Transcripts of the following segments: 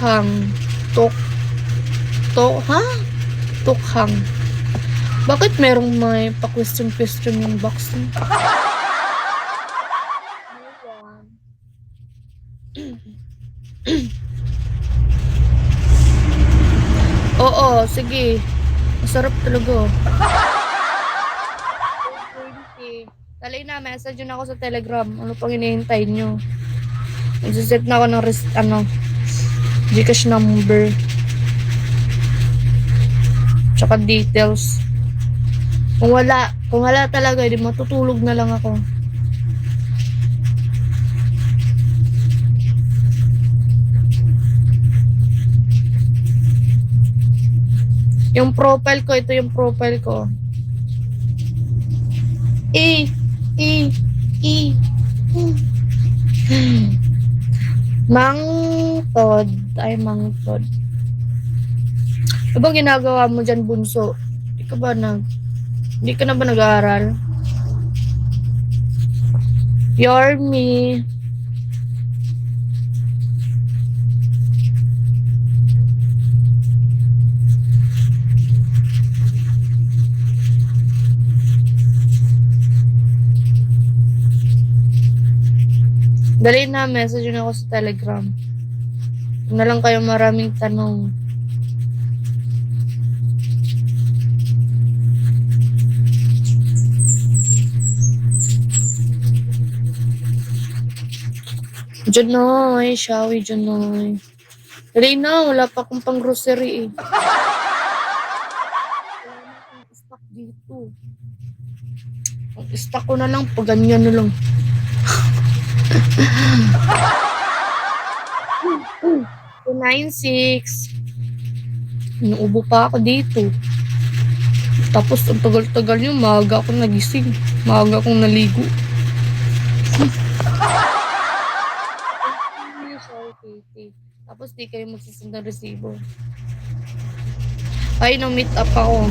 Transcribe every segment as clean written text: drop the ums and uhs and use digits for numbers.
Tukhang. Ha? Tukhang. Bakit merong may pa-question yung box niya? Oo, sige. Masarap talaga. Talay na, message yun ako sa Telegram. Ano pang hinihintay nyo? Nagsiset na ako ng Gcash number. Tsaka details. Kung wala talaga, di matutulog na lang ako. Yung profile ko, ito yung profile ko. Mangtod. Ay, mangtod. Ano bang ginagawa mo dyan, bunso? Hindi ka na ba nag-aaral? Yorme. Dali na, message yun ako sa Telegram. Kung na lang kayo maraming tanong. Junoy, Shawi, Junoy. Dali na, wala pa akong pang grocery eh. Wala na akong stock dito. Ang stock ko na lang, pag ganyan na lang. 296. Inuubo pa ako dito. Tapos ang tagal-tagal yun, maaga akong nagising. Maaga akong naligo. Tapos di kayo magsisend ng resibo. Ay, no-meet up ako.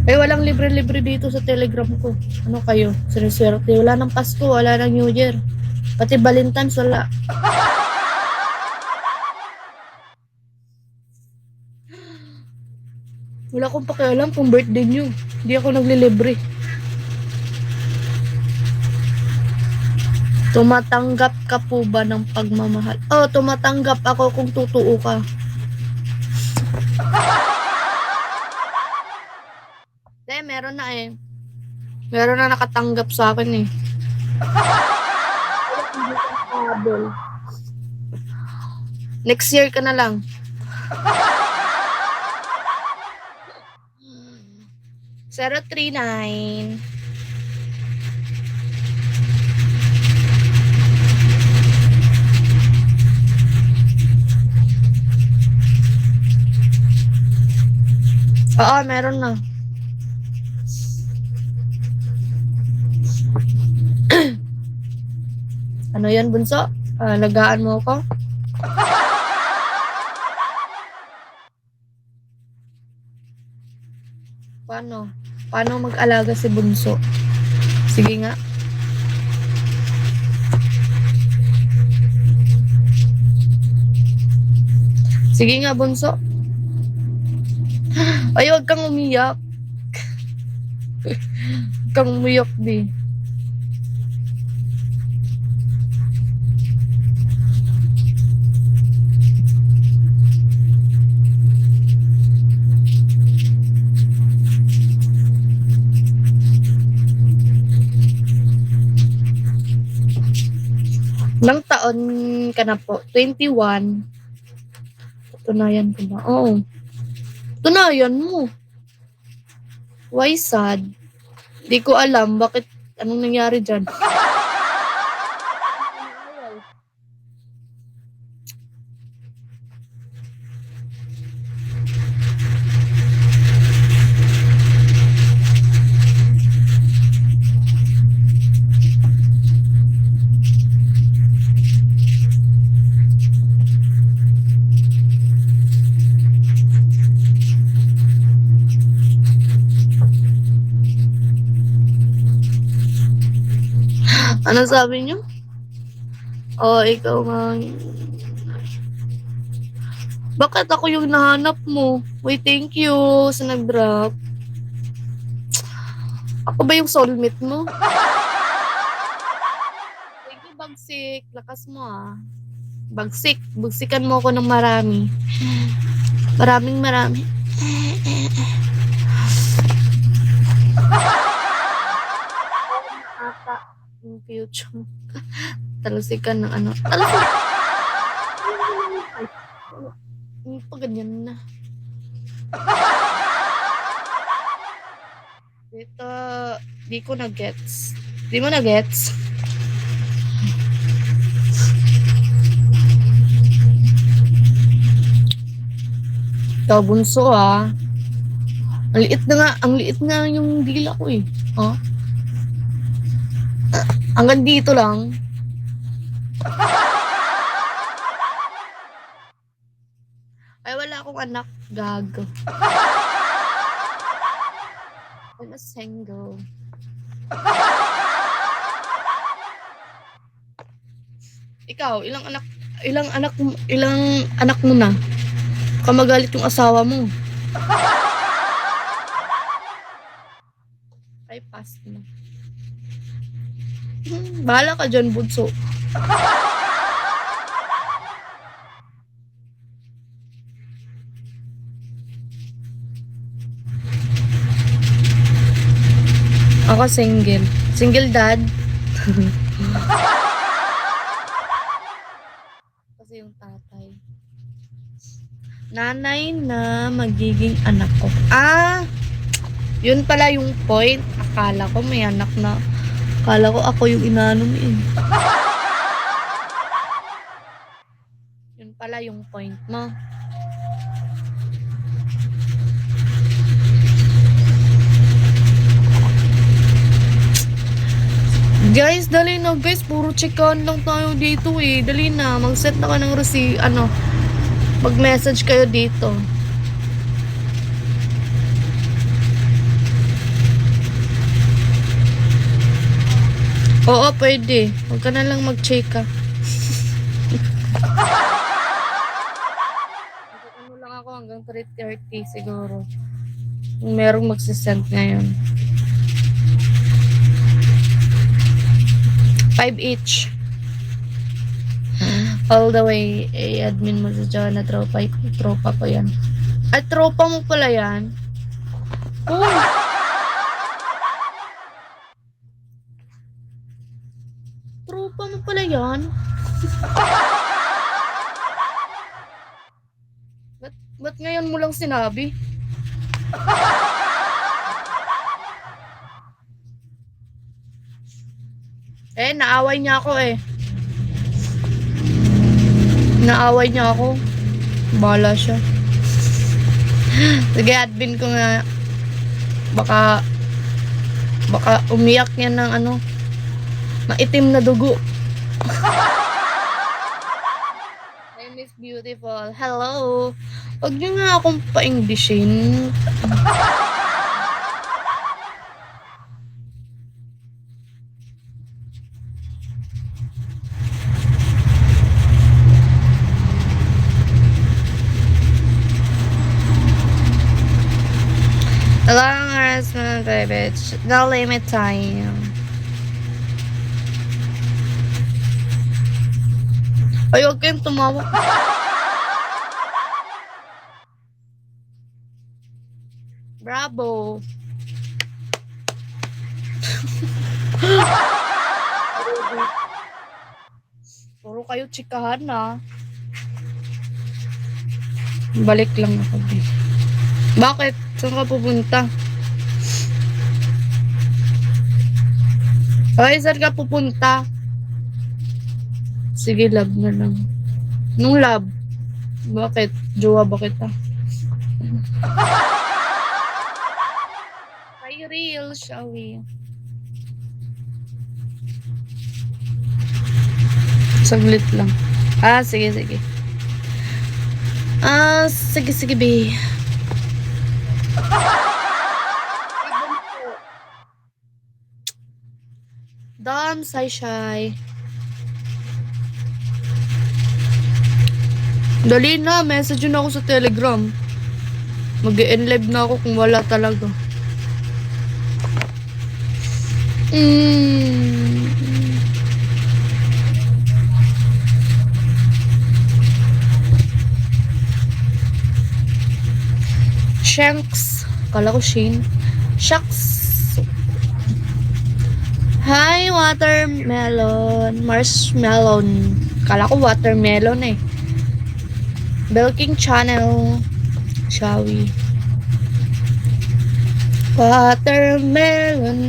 Eh, walang libre-libre dito sa Telegram ko. Ano kayo? Siniswerte. Wala ng Pasko, wala ng New Year. Pati Valentine's, wala. Wala akong pakialam kung birthday nyo. Hindi ako naglilibre. Tumatanggap ka po ba ng pagmamahal? Oh, tumatanggap ako kung totoo ka. Meron na eh. Meron na nakatanggap sa akin eh. Next year ka na lang. Zero 39. Oo, meron na. Ano yan, bunso? Lagaan mo ako? Paano mag-alaga si bunso? Sige nga. Sige nga, bunso. Ay, huwag kang umiyak. Huwag kang umiyak, di. Ilang taon ka na po? 21. Tunayan ko ba? Oo. Tunayan mo. Why sad? Di ko alam bakit anong nangyari dyan. Ano sabi niyo? Oh, ikaw nga. Bakit ako yung nahanap mo? Wait, thank you sa nag-drop. Ako ba yung soulmate mo? Thank you, Bagsik. Lakas mo ah. Bagsik. Bagsikan mo ako ng marami. Marami. Ata yung future. Talasikan ng ano. Talasikan. Hindi pa ganyan na. Dito, di ko na-gets. Di mo na-gets? Ikaw, bunso ah. Ang liit nga yung dila ko eh. Oh? Hanggang dito lang. Ay, wala akong anak. Gago. I'm a single. Ikaw, ilang anak mo na? Kamagalit yung asawa mo. Ay, pass na. Bahala ka dyan, bunso. Ako single. Single dad. Kasi yung tatay. Nanay na magiging anak ko. Ah! Yun pala yung point. Akala ko may anak na. Akala ko ako yung inaano mo eh. Yun pala yung point mo. Guys, dali na guys. Puro checkan lang tayo dito eh. Dali na. Mag-set na ka ng mag-message kayo dito. Oo, pwede. Huwag ka na lang mag-checka. Ano lang ako hanggang 3:30 siguro. Merong magsisend ngayon. 5 each. All the way. Admin mo sa John na tropa ko yan. Ay, tropa mo pala yan? Oh! Tropa mo pala yan? Ba't ngayon mo lang sinabi? Naaway niya ako eh. Naaway niya ako. Bahala siya. Sige, admin ko nga. Baka umiyak yan ng ano. Maitim na dugo. I miss beautiful. Hello. Huwag niyo nga akong pa-Englishin. The long harassment, baby. No limit time. Ay, huwag kayong tumawa. Bravo. Puro kayo chikahan na. Balik lang ako. Bakit? Saan ka pupunta? Ay, saan ka pupunta? Sige, love na lang. Nung love? Bakit? Jowa ba kita? Ay, real, shall we? Saglit lang. Sige. Sige, be. Dam, shy. Dali na, message yun ako sa Telegram. Mag-e-enlive na ako kung wala talaga. Shanks. Kala ko Shane. Shucks. Hi, watermelon. Marshmallow. Kala ko watermelon eh. Belking channel. Shall we? Watermelon.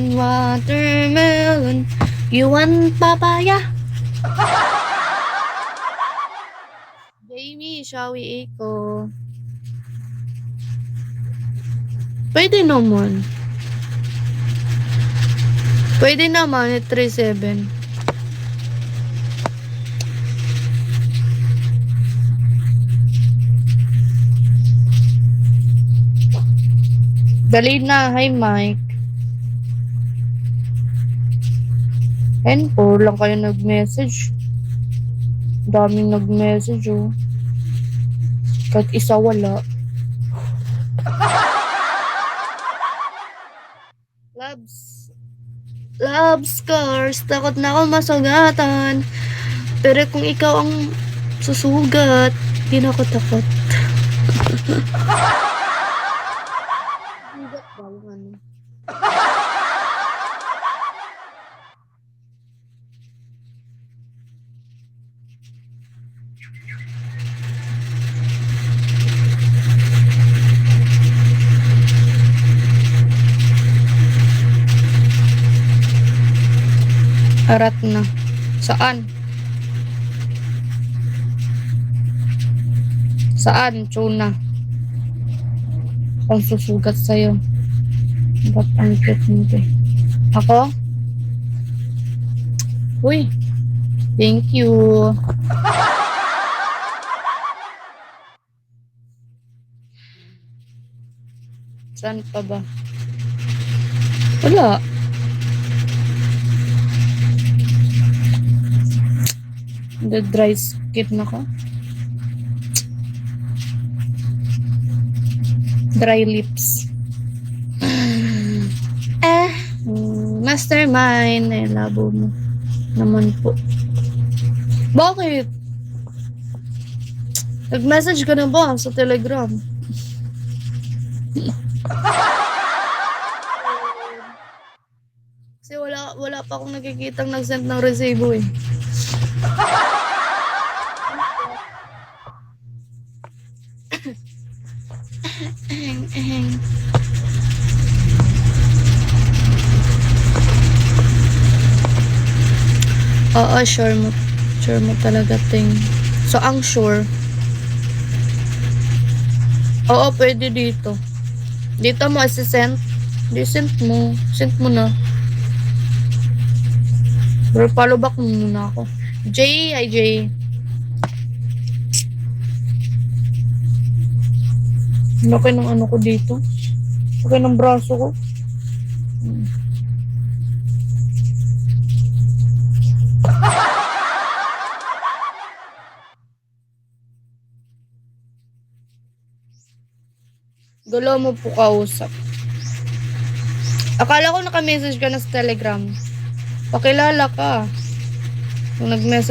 You want papaya? Jamie, shall we echo? Pwede naman. Pwede naman, 37. Dali na, hi Mike. And 4 lang kayo nag-message. Daming nag-message oh. Kahit isa wala. Loves scars. Takot na ako masugatan. Pero kung ikaw ang susugat, hindi na ako takot. Sugat ba yung ano? Arat na. Saan? Saan, Chuna? Akong susugat sa'yo. Ba't ang cute nito eh? Ako? Uy. Thank you. Saan pa ba? Wala. The dry skin na ko. Dry lips. Mastermind. Ay, labo mo. Naman po. Bakit? Nag-message ka na ba sa Telegram? Kasi wala pa akong nakikitang nag-send ng resibo eh. Oo, sure mo. Sure mo talaga, ting. So, ang sure. Oo, pwede dito. Dito mo isi-send. Send mo. Send mo na. Pero follow back muna ako. Jay, hi Jay. Laki ng ano ko dito. Laki ng braso ko. Gulo mo po kausap. Akala ko naka-message ka na sa Telegram. Pakilala ka. Kung nag-message